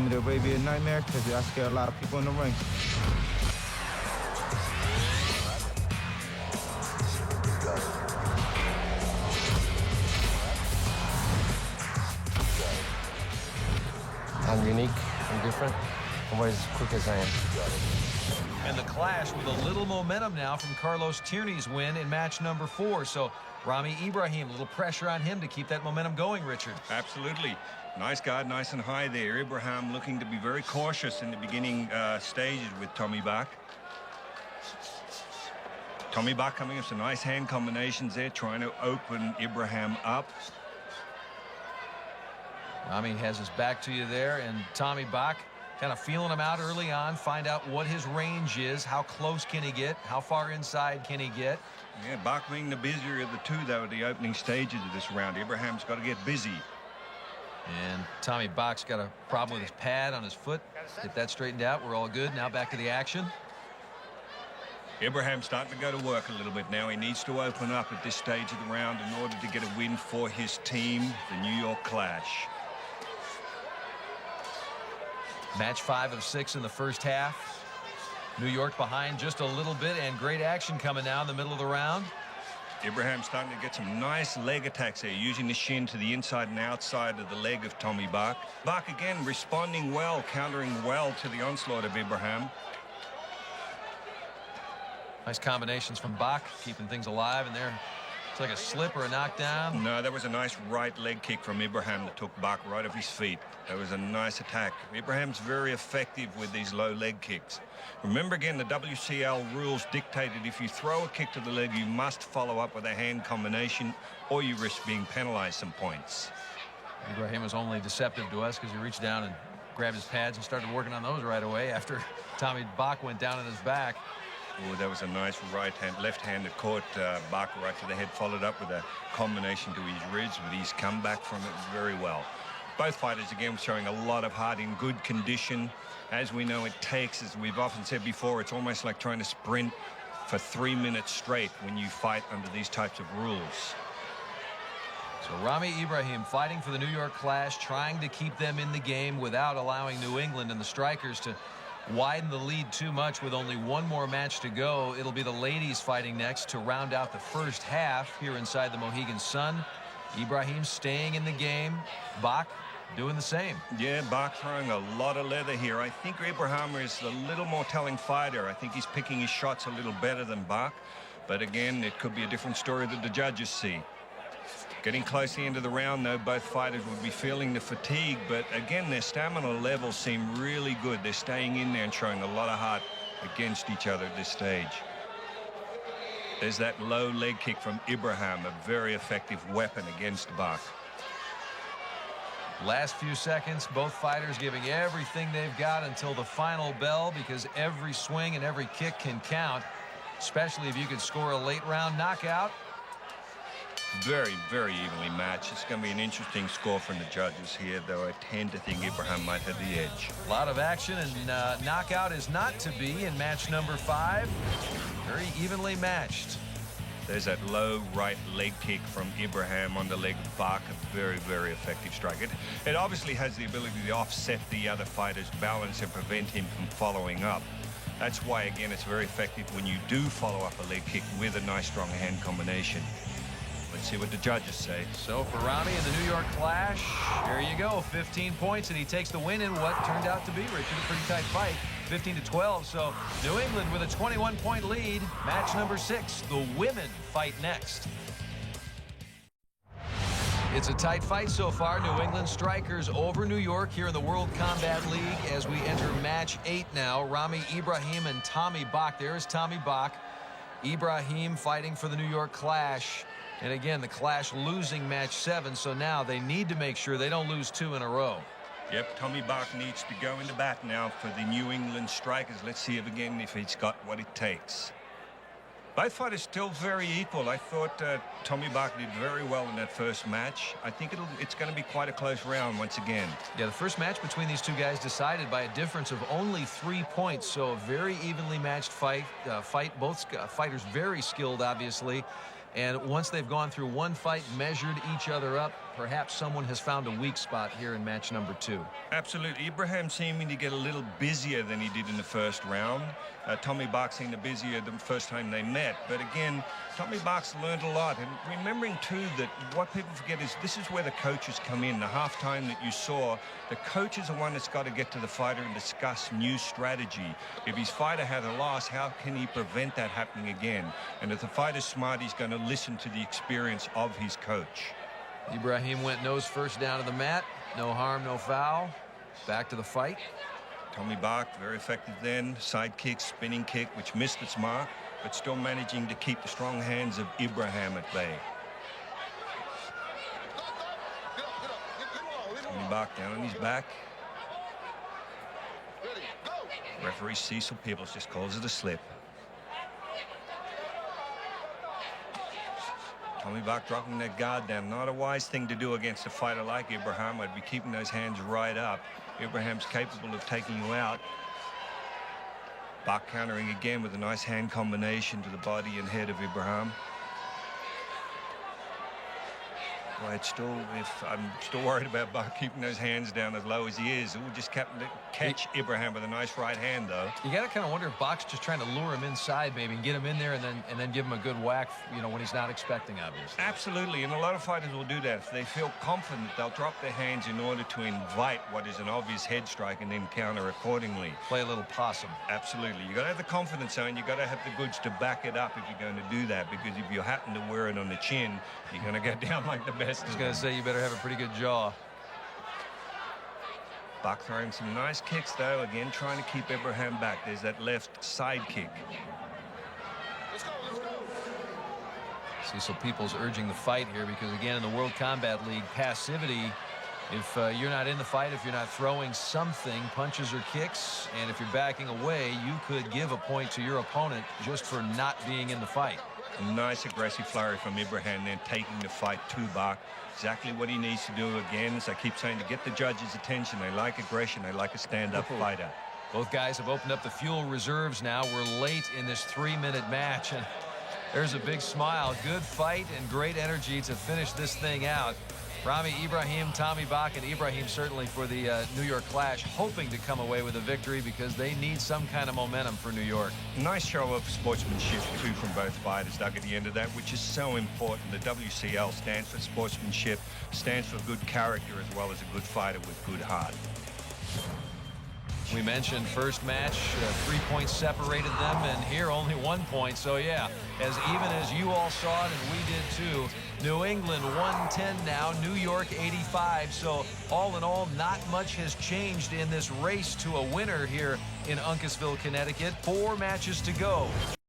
told me that would be a nightmare because I scare a lot of people in the ring. I'm unique, I'm different, I'm always as quick as I am. And the clash with a little momentum now from Carlos Tierney's win in match number 4. So Rami Ibrahim, a little pressure on him to keep that momentum going, Richard. Absolutely. Nice guard, nice and high there. Ibrahim looking to be very cautious in the beginning stages with Tommy Bach. Tommy Bach coming up some nice hand combinations there, trying to open Ibrahim up. Rami has his back to you there, and Tommy Bach kind of feeling him out early on, find out what his range is, how close can he get, how far inside can he get. Yeah, Bach being the busier of the two, though, at the opening stages of this round. Ibrahim's got to get busy. And Tommy Bach's got a problem with his pad on his foot. Get that straightened out. We're all good. Now back to the action. Ibrahim's starting to go to work a little bit now. He needs to open up at this stage of the round in order to get a win for his team, the New York Clash. Match 5 of 6 in the first half. New York behind just a little bit, and great action coming now in the middle of the round. Ibrahim starting to get some nice leg attacks there, using the shin to the inside and outside of the leg of Tommy Bach. Bach again responding well, countering well to the onslaught of Ibrahim. Nice combinations from Bach, keeping things alive in there. It's like a slip or a knockdown. No, that was a nice right leg kick from Ibrahim that took Bach right off his feet. That was a nice attack. Ibrahim's very effective with these low leg kicks. Remember again, the WCL rules dictated if you throw a kick to the leg, you must follow up with a hand combination or you risk being penalized some points. Ibrahim was only deceptive to us because he reached down and grabbed his pads and started working on those right away after Tommy Bach went down on his back. Oh, that was a nice left hand that caught Bach right to the head, followed up with a combination to his ribs, but he's come back from it very well. Both fighters again showing a lot of heart, in good condition. As we know, it takes, as we've often said before, it's almost like trying to sprint for 3 minutes straight when you fight under these types of rules. So Rami Ibrahim fighting for the New York Clash, trying to keep them in the game without allowing New England and the Strikers to widen the lead too much with only one more match to go. It'll be the ladies fighting next to round out the first half here inside the Mohegan Sun. Ibrahim staying in the game. Bach doing the same. Yeah, Bach throwing a lot of leather here. I think Ibrahim is a little more telling fighter. I think he's picking his shots a little better than Bach. But again, it could be a different story that the judges see. Getting close to the end of the round, though, both fighters would be feeling the fatigue. But again, their stamina levels seem really good. They're staying in there and showing a lot of heart against each other at this stage. There's that low leg kick from Ibrahim, a very effective weapon against Bach. Last few seconds, both fighters giving everything they've got until the final bell, because every swing and every kick can count, especially if you could score a late round knockout. Very, very evenly matched. It's going to be an interesting score from the judges here, though I tend to think Ibrahim might have the edge. A lot of action, and knockout is not to be in match number 5. Very evenly matched. There's that low right leg kick from Ibrahim on the leg of Bach. A very, very effective strike. It obviously has the ability to offset the other fighter's balance and prevent him from following up. That's why, again, it's very effective when you do follow up a leg kick with a nice strong hand combination. Let's see what the judges say. So for Rami and the New York Clash, there you go, 15 points, and he takes the win in what turned out to be, Richard, a pretty tight fight, 15-12. So New England with a 21-point lead. Match number 6, the women fight next. It's a tight fight so far. New England Strikers over New York here in the World Combat League as we enter match 8 now. Rami Ibrahim and Tommy Bach. There's Tommy Bach. Ibrahim fighting for the New York Clash. And again, the Clash losing match 7, so now they need to make sure they don't lose 2 in a row. Yep, Tommy Bach needs to go into bat now for the New England Strikers. Let's see if he's got what it takes. Both fighters still very equal. I thought Tommy Bach did very well in that first match. I think it's going to be quite a close round once again. Yeah, the first match between these two guys decided by a difference of only 3 points, so a very evenly matched fight. Both fighters very skilled, obviously. And once they've gone through one fight, measured each other up, perhaps someone has found a weak spot here in match number 2. Absolutely. Ibrahim seeming to get a little busier than he did in the first round. Tommy Bach seemed busier the first time they met. But again, Tommy Bach's learned a lot. And remembering, too, that what people forget is this is where the coaches come in. The halftime that you saw, the coach is the one that's got to get to the fighter and discuss new strategy. If his fighter had a loss, how can he prevent that happening again? And if the fighter's smart, he's going to listen to the experience of his coach. Ibrahim went nose first down to the mat. No harm, no foul. Back to the fight. Tommy Bach, very effective then. Side kick, spinning kick, which missed its mark, but still managing to keep the strong hands of Ibrahim at bay. Tommy Bach down on his back. Referee Cecil Peebles just calls it a slip. Tommy Bach dropping that guard down. Not a wise thing to do against a fighter like Ibrahim. I'd be keeping those hands right up. Ibrahim's capable of taking you out. Bach countering again with a nice hand combination to the body and head of Ibrahim. Boy, I'm still worried about Bach keeping those hands down as low as he is. We'll just catch Ibrahim with a nice right hand, though. You got to kind of wonder if Bach's just trying to lure him inside, maybe, and get him in there, and then give him a good whack, you know, when he's not expecting, obviously. Absolutely, and a lot of fighters will do that. If they feel confident, they'll drop their hands in order to invite what is an obvious head strike and then counter accordingly. Play a little possum. Absolutely. You got to have the confidence, and you got to have the goods to back it up if you're going to do that, because if you happen to wear it on the chin, you're going to go down like the best. I was going to say, you better have a pretty good jaw. Bach throwing some nice kicks, though. Again, trying to keep Ibrahim back. There's that left side kick. Cecil Peoples urging the fight here because, again, in the World Combat League, passivity, if you're not in the fight, if you're not throwing something, punches or kicks, and if you're backing away, you could give a point to your opponent just for not being in the fight. A nice aggressive flurry from Ibrahim, then taking the fight to Bach. Exactly what he needs to do again, as I keep saying, to get the judges' attention. They like aggression. They like a stand-up fighter. Both guys have opened up the fuel reserves now. We're late in this 3-minute match, and there's a big smile. Good fight and great energy to finish this thing out. Rami Ibrahim, Tommy Bach, and Ibrahim certainly for the New York Clash, hoping to come away with a victory because they need some kind of momentum for New York. Nice show of sportsmanship, too, from both fighters, Doug, at the end of that, which is so important. The WCL stands for sportsmanship, stands for good character as well as a good fighter with good heart. We mentioned first match, 3 points separated them, and here only 1 point. So, yeah, as even as you all saw it, and we did too, New England 110 now, New York 85. So, all in all, not much has changed in this race to a winner here in Uncasville, Connecticut. 4 matches to go.